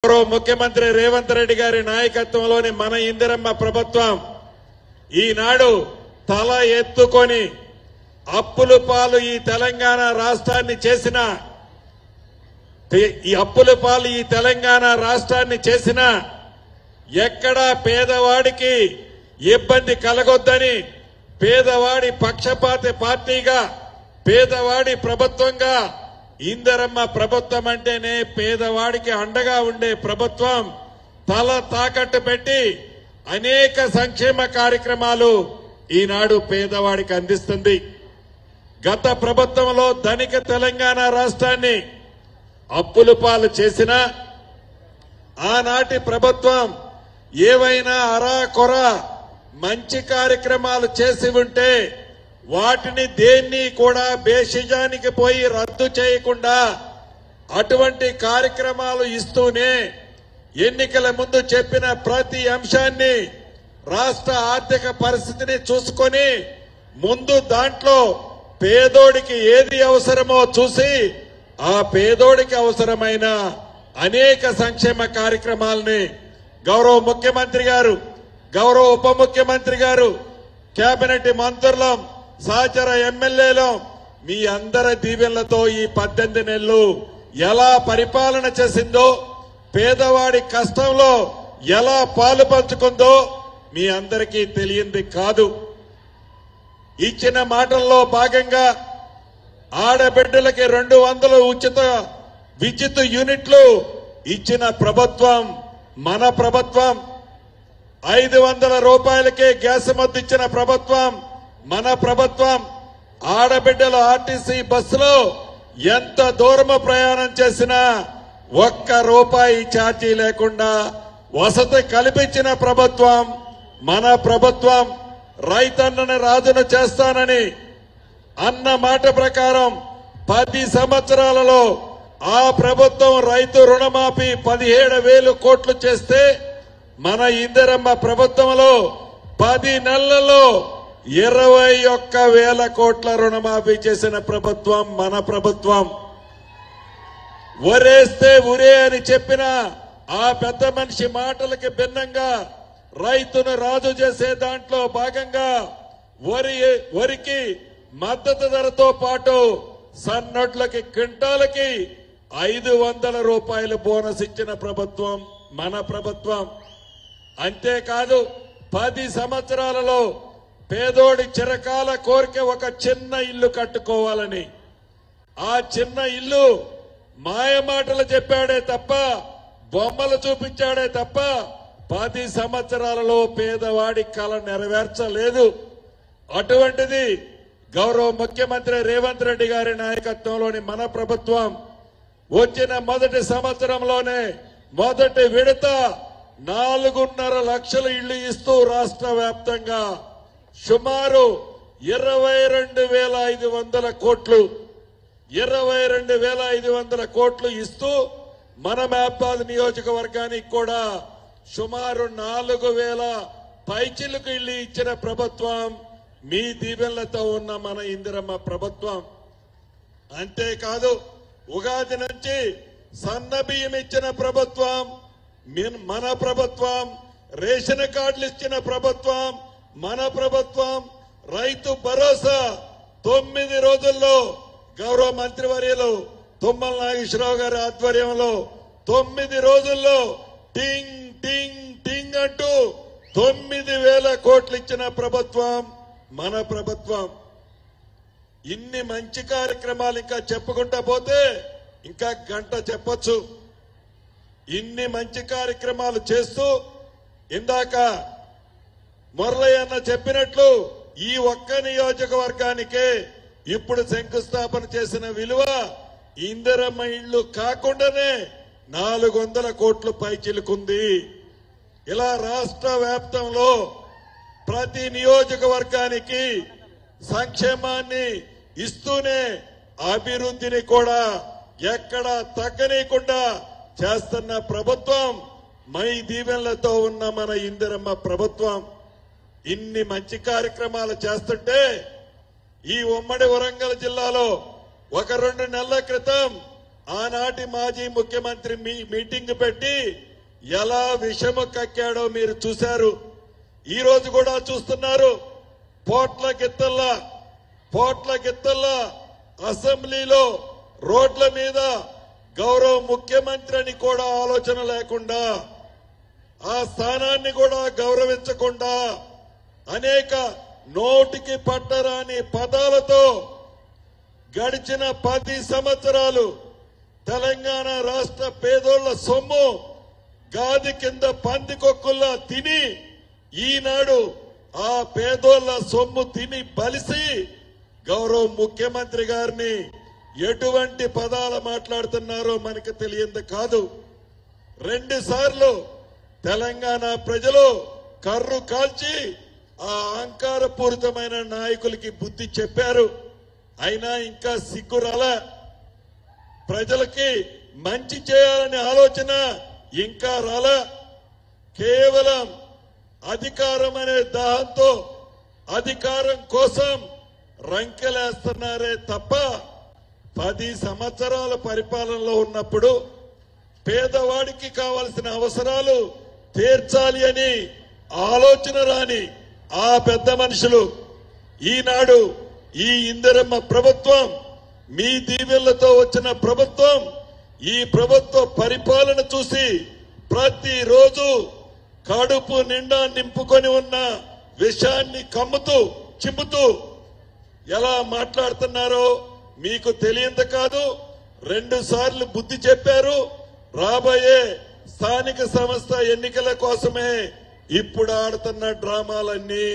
ముఖ్యమంత్రి రేవంత్ రెడ్డి గారి నాయకత్వంలోని మన ఇందిరమ్మ ప్రభుత్వం ఈనాడు తల ఎత్తుకొని అప్పుల పాలు ఈ తెలంగాణ రాష్ట్రాన్ని చేసిన ఎక్కడా పేదవాడికి ఇబ్బంది కలగొద్దని పేదవాడి పక్షపాతి పార్టీగా పేదవాడి ప్రభుత్వంగా ఇందిరమ్మ ప్రభుత్వం అంటేనే పేదవాడికి అండగా ఉండే ప్రభుత్వం తల తాకట్టు పెట్టి అనేక సంక్షేమ కార్యక్రమాలు ఈనాడు పేదవాడికి అందిస్తుంది. గత ప్రభుత్వంలో ధనిక తెలంగాణ రాష్ట్రాన్ని అప్పుల పాలు చేసిన ఆనాటి ప్రభుత్వం ఏవైనా అరాకొర మంచి కార్యక్రమాలు చేసి ఉంటే వాటిని దేన్ని కూడా బేషిజానికి పోయి రద్దు చేయకుండా అటువంటి కార్యక్రమాలు ఇస్తూనే ఎన్నికల ముందు చెప్పిన ప్రతి అంశాన్ని రాష్ట్ర ఆర్థిక పరిస్థితిని చూసుకొని ముందు దాంట్లో పేదోడికి ఏది అవసరమో చూసి ఆ పేదోడికి అవసరమైన అనేక సంక్షేమ కార్యక్రమాలని గౌరవ ముఖ్యమంత్రి గారు, గౌరవ ఉప ముఖ్యమంత్రి గారు, కేబినెట్ మంత్రులం, సహచర ఎమ్మెల్యేలు మీ అందరి దీవెనలతో ఈ 18 నెలలు ఎలా పరిపాలన చేసిందో, పేదవాడి కష్టంలో ఎలా పాలు పంచుకుందో మీ అందరికీ తెలియంది కాదు. ఇచ్చిన మాటల్లో భాగంగా ఆడబిడ్డలకి 200 ఉచిత విద్యుత్ యూనిట్లు ఇచ్చిన ప్రభుత్వం మన ప్రభుత్వం. 500 రూపాయలకే గ్యాస్ మద్దతు ఇచ్చిన ప్రభుత్వం మన ప్రభుత్వం. ఆడబిడ్డలు ఆర్టీసీ బస్సులో ఎంత దూరం ప్రయాణం చేసినా ₹1 ఛార్జీ లేకుండా వసతి కల్పించిన ప్రభుత్వం మన ప్రభుత్వం. రైతన్నను రాజును చేస్తానని అన్న మాట ప్రకారం 10 సంవత్సరాలలో ఆ ప్రభుత్వం రైతు రుణమాఫీ 17,000 కోట్లు చేస్తే మన ఇందిరమ్మ ప్రభుత్వంలో 10 నెలలలో 21,000 కోట్ల రుణమాఫీ చేసిన ప్రభుత్వం మన ప్రభుత్వం. ఒరేస్తే ఉరే అని చెప్పిన ఆ పెద్ద మనిషి మాటలకి భిన్నంగా రైతును రాజు చేసే దాంట్లో భాగంగా వరికి మద్దతు ధరతో పాటు సన్నొడ్లకి క్వింటాలకి 500 రూపాయలు బోనస్ ఇచ్చిన ప్రభుత్వం మన ప్రభుత్వం. అంతేకాదు 10 సంవత్సరాలలో పేదోడి చిరకాల కోరిక ఒక చిన్న ఇల్లు కట్టుకోవాలని, ఆ చిన్న ఇల్లు మాయమాటలు చెప్పాడే తప్ప, బొమ్మలు చూపించాడే తప్ప 10 సంవత్సరాలలో పేదవాడి కల నెరవేర్చలేదు. అటువంటిది గౌరవ ముఖ్యమంత్రి రేవంత్ రెడ్డి గారి నాయకత్వంలోని మన ప్రభుత్వం వచ్చిన మొదటి సంవత్సరంలోనే మొదటి విడత 4.5 లక్షల ఇళ్లు ఇస్తూ రాష్ట్ర వ్యాప్తంగా సుమారు 22,500 కోట్లు 22,500 కోట్లు ఇస్తూ మన మహబూబాబాద్ నియోజకవర్గానికి కూడా సుమారు 4,000 పైచిలకు ఇళ్లు ఇచ్చిన ప్రభుత్వం మీ దీవెనలతో ఉన్న మన ఇందిరమ్మ ప్రభుత్వం. అంతేకాదు ఉగాది నుంచి సన్న బియ్యం ఇచ్చిన ప్రభుత్వం మన ప్రభుత్వం. రేషన్ కార్డులు ఇచ్చిన ప్రభుత్వం మన ప్రభుత్వం. రైతు భరోసా 9 రోజుల్లో గౌరవ మంత్రివర్యులు తుమ్మల నాగేశ్వరరావు గారి ఆధ్వర్యంలో 9 రోజుల్లో టింగ్ టింగ్ టింగ్ అంటూ 9,000 కోట్లు ఇచ్చిన ప్రభుత్వం మన ప్రభుత్వం. ఇన్ని మంచి కార్యక్రమాలు ఇంకా చెప్పుకుంటా పోతే ఇంకా గంట చెప్పొచ్చు. ఇన్ని మంచి కార్యక్రమాలు చేస్తూ ఇందాక మురళయ్య అన్న చెప్పినట్లు ఈ ఒక్క నియోజకవర్గానికే ఇప్పుడు శంకుస్థాపన చేసిన విలువ ఇందిరమ్మ ఇళ్లు కాకుండానే 400 కోట్లు పైచిలుకుంది. ఇలా రాష్ట్ర వ్యాప్తంలో ప్రతి నియోజకవర్గానికి సంక్షేమాన్ని ఇస్తూనే అభివృద్ధిని కూడా ఎక్కడా తగ్గనీయకుండా చేస్తున్న ప్రభుత్వం మై దీవెనలతో ఉన్న మన ఇందిరమ్మ ప్రభుత్వం. ఇన్ని మంచి కార్యక్రమాలు చేస్తుంటే ఈ ఉమ్మడి వరంగల్ జిల్లాలో ఒక 2 నెలల క్రితం ఆనాటి మాజీ ముఖ్యమంత్రి మీటింగ్ పెట్టి ఎలా విషము కక్కాడో మీరు చూశారు. ఈ రోజు కూడా చూస్తున్నారు. పోట్ల గిత్తల్లా అసెంబ్లీలో రోడ్ల మీద గౌరవ ముఖ్యమంత్రి అని కూడా ఆలోచన లేకుండా, ఆ స్థానాన్ని కూడా గౌరవించకుండా అనేక నోటికి పట్టరాని పదాలతో గడిచిన 10 సంవత్సరాలు తెలంగాణ రాష్ట్ర పేదోళ్ల సొమ్ము గాది కింద పందికొక్కుల్లా తిని, ఈనాడు ఆ పేదోళ్ల సొమ్ము తిని బలిసి గౌరవ ముఖ్యమంత్రి గారిని ఎటువంటి పదాలు మాట్లాడుతున్నారో మనకు తెలియంది కాదు. 2 సార్లు తెలంగాణ ప్రజలు కర్రు కాల్చి ఆ అహంకారపూరితమైన నాయకులకి బుద్ధి చెప్పారు. అయినా ఇంకా సిగ్గు రాలే. ప్రజలకి మంచి చేయాలనే ఆలోచన ఇంకా రాలే. కేవలం అధికారం అనే దాహంతో అధికారం కోసం రంకెలేస్తున్నారే తప్ప 10 సంవత్సరాల పరిపాలనలో ఉన్నప్పుడు పేదవాడికి కావాల్సిన అవసరాలు తీర్చాలి అని ఆలోచన రాని ఆ పెద్ద మనుషులు ఈనాడు ఈ ఇందిరమ్మ ప్రభుత్వం, మీ దీవెళ్లతో వచ్చిన ప్రభుత్వం, ఈ ప్రభుత్వ పరిపాలన చూసి ప్రతిరోజు కడుపు నిండా నింపుకొని ఉన్న విషాన్ని చిమ్ముతూ ఎలా మాట్లాడుతున్నారో మీకు తెలియంది కాదు. 2 సార్లు బుద్ధి చెప్పారు. రాబోయే స్థానిక సంస్థ ఎన్నికల కోసమే ఇప్పుడు ఆడుతున్న డ్రామాలన్నీ.